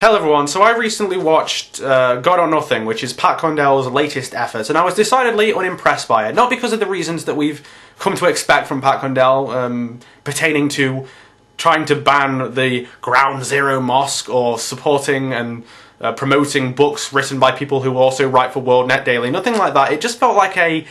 Hello everyone, so I recently watched God or Nothing, which is Pat Condell's latest effort, and I was decidedly unimpressed by it. Not because of the reasons that we've come to expect from Pat Condell, pertaining to trying to ban the Ground Zero Mosque or supporting and promoting books written by people who also write for World Net Daily, nothing like that. It just felt like a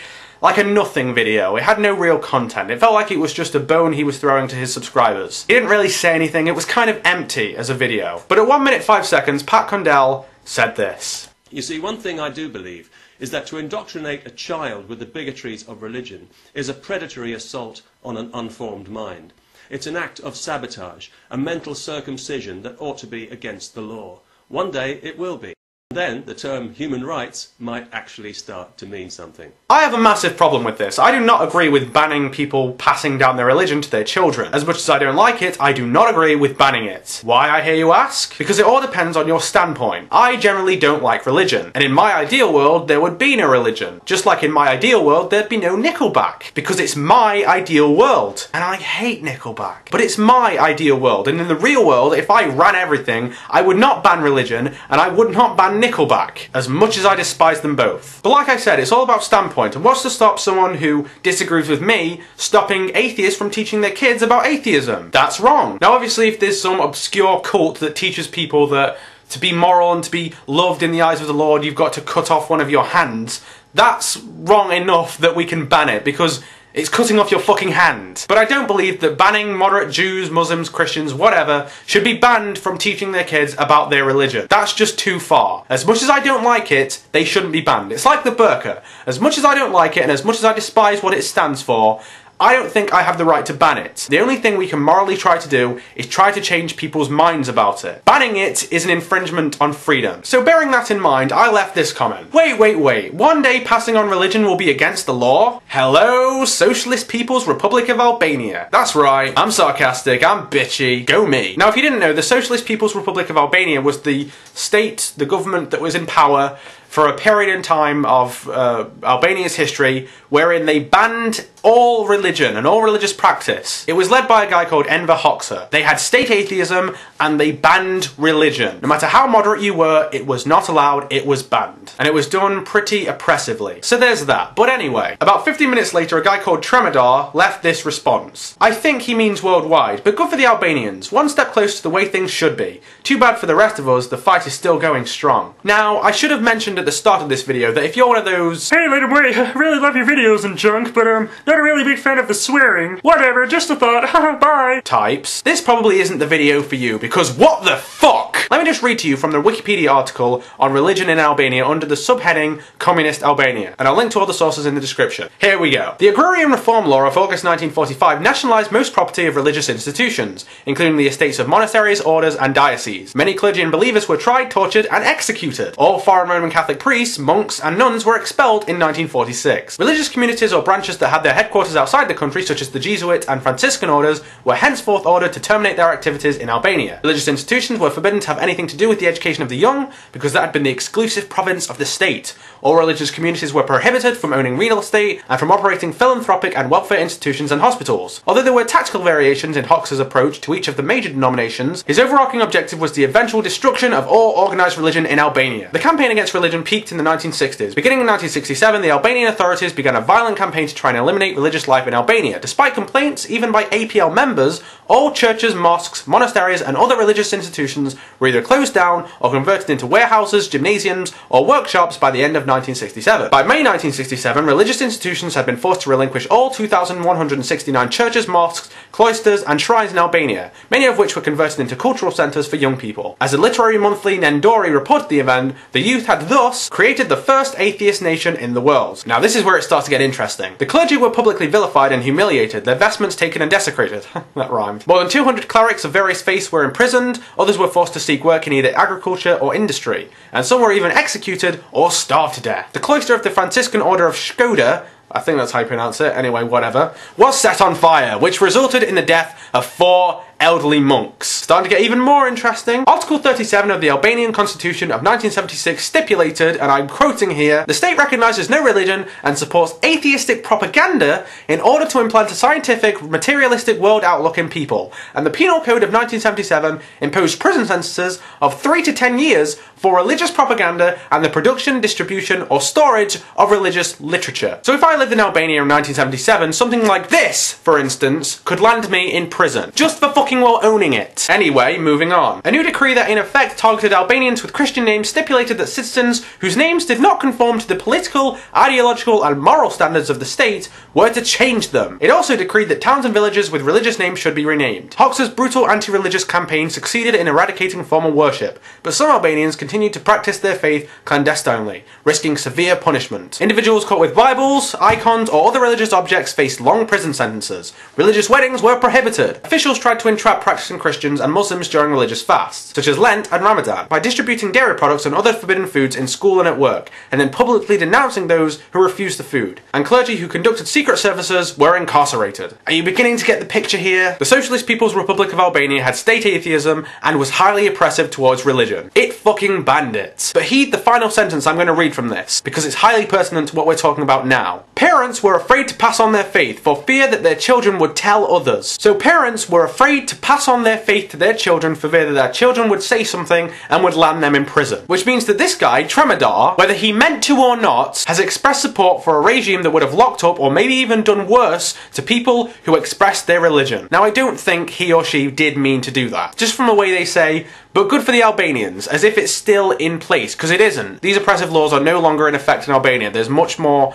nothing video. It had no real content. It felt like it was just a bone he was throwing to his subscribers. He didn't really say anything. It was kind of empty as a video. But at 1 minute 5 seconds, Pat Condell said this. You see, one thing I do believe is that to indoctrinate a child with the bigotries of religion is a predatory assault on an unformed mind. It's an act of sabotage, a mental circumcision that ought to be against the law. One day it will be. Then the term human rights might actually start to mean something. I have a massive problem with this. I do not agree with banning people passing down their religion to their children. As much as I don't like it, I do not agree with banning it. Why, I hear you ask? Because it all depends on your standpoint. I generally don't like religion, and in my ideal world there would be no religion. Just like in my ideal world there'd be no Nickelback. Because it's my ideal world. And I hate Nickelback. But it's my ideal world, and in the real world, if I ran everything, I would not ban religion, and I would not ban Nickelback, as much as I despise them both. But like I said, it's all about standpoint, and what's to stop someone who disagrees with me stopping atheists from teaching their kids about atheism? That's wrong. Now obviously if there's some obscure cult that teaches people that to be moral and to be loved in the eyes of the Lord you've got to cut off one of your hands, that's wrong enough that we can ban it, because it's cutting off your fucking hand. But I don't believe that banning moderate Jews, Muslims, Christians, whatever, should be banned from teaching their kids about their religion. That's just too far. As much as I don't like it, they shouldn't be banned. It's like the burqa. As much as I don't like it, and as much as I despise what it stands for, I don't think I have the right to ban it. The only thing we can morally try to do is try to change people's minds about it. Banning it is an infringement on freedom. So bearing that in mind, I left this comment. Wait. One day passing on religion will be against the law? Hello, Socialist People's Republic of Albania. That's right, I'm sarcastic, I'm bitchy, go me. Now if you didn't know, the Socialist People's Republic of Albania was the state, the government that was in power for a period in time of Albania's history wherein they banned all religion and all religious practice. It was led by a guy called Enver Hoxha. They had state atheism and they banned religion. No matter how moderate you were, it was not allowed, it was banned. And it was done pretty oppressively. So there's that. But anyway, about 15 minutes later a guy called Tremodar left this response. I think he means worldwide, but good for the Albanians. One step closer to the way things should be. Too bad for the rest of us, the fight is still going strong. Now, I should have mentioned at the start of this video that if you're one of those "Hey LatumWay, I really love your videos and junk, but not a really big fan of the swearing. Whatever, just a thought, haha, bye" types, this probably isn't the video for you, because what the fuck? Let me just read to you from the Wikipedia article on religion in Albania under the subheading Communist Albania, and I'll link to all the sources in the description. Here we go. The Agrarian Reform Law of August 1945 nationalised most property of religious institutions, including the estates of monasteries, orders and dioceses. Many clergy and believers were tried, tortured and executed. All foreign Roman Catholic priests, monks and nuns were expelled in 1946. Religious communities or branches that had their headquarters outside the country, such as the Jesuit and Franciscan orders, were henceforth ordered to terminate their activities in Albania. Religious institutions were forbidden to have anything to do with the education of the young, because that had been the exclusive province of the state. All religious communities were prohibited from owning real estate and from operating philanthropic and welfare institutions and hospitals. Although there were tactical variations in Hoxha's approach to each of the major denominations, his overarching objective was the eventual destruction of all organised religion in Albania. The campaign against religion peaked in the 1960s. Beginning in 1967, the Albanian authorities began a violent campaign to try and eliminate religious life in Albania. Despite complaints, even by APL members, all churches, mosques, monasteries and other religious institutions were either closed down or converted into warehouses, gymnasiums or workshops by the end of 1967. By May 1967, religious institutions had been forced to relinquish all 2,169 churches, mosques, cloisters and shrines in Albania, many of which were converted into cultural centres for young people. As a literary monthly Nendori reported the event, the youth had thus created the first atheist nation in the world. Now this is where it starts to get interesting. The clergy were publicly vilified and humiliated, their vestments taken and desecrated. That rhymed. More than 200 clerics of various faiths were imprisoned, others were forced to seek work in either agriculture or industry, and some were even executed or starved to death. The cloister of the Franciscan Order of Škoda, I think that's how you pronounce it, anyway, whatever, was set on fire, which resulted in the death of 4 elderly monks. Starting to get even more interesting. Article 37 of the Albanian Constitution of 1976 stipulated, and I'm quoting here, "The state recognises no religion and supports atheistic propaganda in order to implant a scientific, materialistic world outlook in people, and the Penal Code of 1977 imposed prison sentences of 3 to 10 years for religious propaganda and the production, distribution or storage of religious literature." So if I lived in Albania in 1977, something like this, for instance, could land me in prison. Just for fucking well owning it. Anyway, moving on. A new decree that in effect targeted Albanians with Christian names stipulated that citizens whose names did not conform to the political, ideological and moral standards of the state were to change them. It also decreed that towns and villages with religious names should be renamed. Hoxha's brutal anti-religious campaign succeeded in eradicating formal worship, but some Albanians continued to practice their faith clandestinely, risking severe punishment. Individuals caught with Bibles, icons or other religious objects faced long prison sentences. Religious weddings were prohibited. Officials tried to entrap practicing Christians and Muslims during religious fasts, such as Lent and Ramadan, by distributing dairy products and other forbidden foods in school and at work, and then publicly denouncing those who refused the food. And clergy who conducted secret services were incarcerated. Are you beginning to get the picture here? The Socialist People's Republic of Albania had state atheism and was highly oppressive towards religion. It fucking banned it. But heed the final sentence I'm going to read from this, because it's highly pertinent to what we're talking about now. Parents were afraid to pass on their faith for fear that their children would tell others. So parents were afraid to pass on their faith to their children for fear that their children would say something and would land them in prison. Which means that this guy, Tremodar, whether he meant to or not, has expressed support for a regime that would have locked up or maybe even done worse to people who expressed their religion. Now I don't think he or she did mean to do that. Just from the way they say, but good for the Albanians, as if it's still in place, because it isn't. These oppressive laws are no longer in effect in Albania. There's much more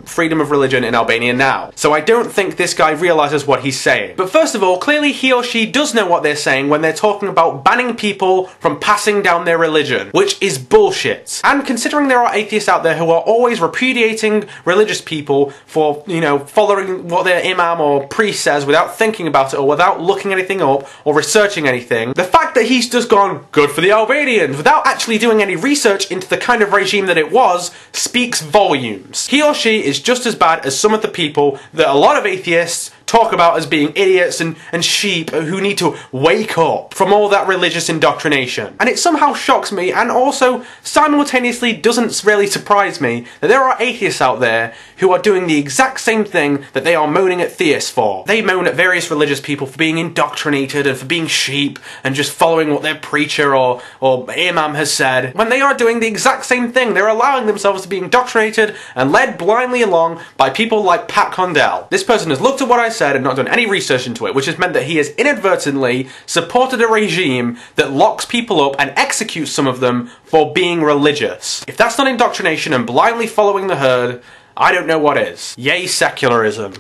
freedom of religion in Albania now. So I don't think this guy realises what he's saying. But first of all, clearly he or she does know what they're saying when they're talking about banning people from passing down their religion, which is bullshit. And considering there are atheists out there who are always repudiating religious people for, you know, following what their imam or priest says without thinking about it or without looking anything up or researching anything, the fact that he's just gone, good for the Albanians, without actually doing any research into the kind of regime that it was, speaks volumes. He or she is just as bad as some of the people that a lot of atheists talk about as being idiots and sheep who need to wake up from all that religious indoctrination. And it somehow shocks me, and also simultaneously doesn't really surprise me, that there are atheists out there who are doing the exact same thing that they are moaning at theists for. They moan at various religious people for being indoctrinated and for being sheep and just following what their preacher or imam has said, when they are doing the exact same thing. They're allowing themselves to be indoctrinated and led blindly along by people like Pat Condell. This person has looked at what I said and not done any research into it, which has meant that he has inadvertently supported a regime that locks people up and executes some of them for being religious. If that's not indoctrination and blindly following the herd, I don't know what is. Yay secularism.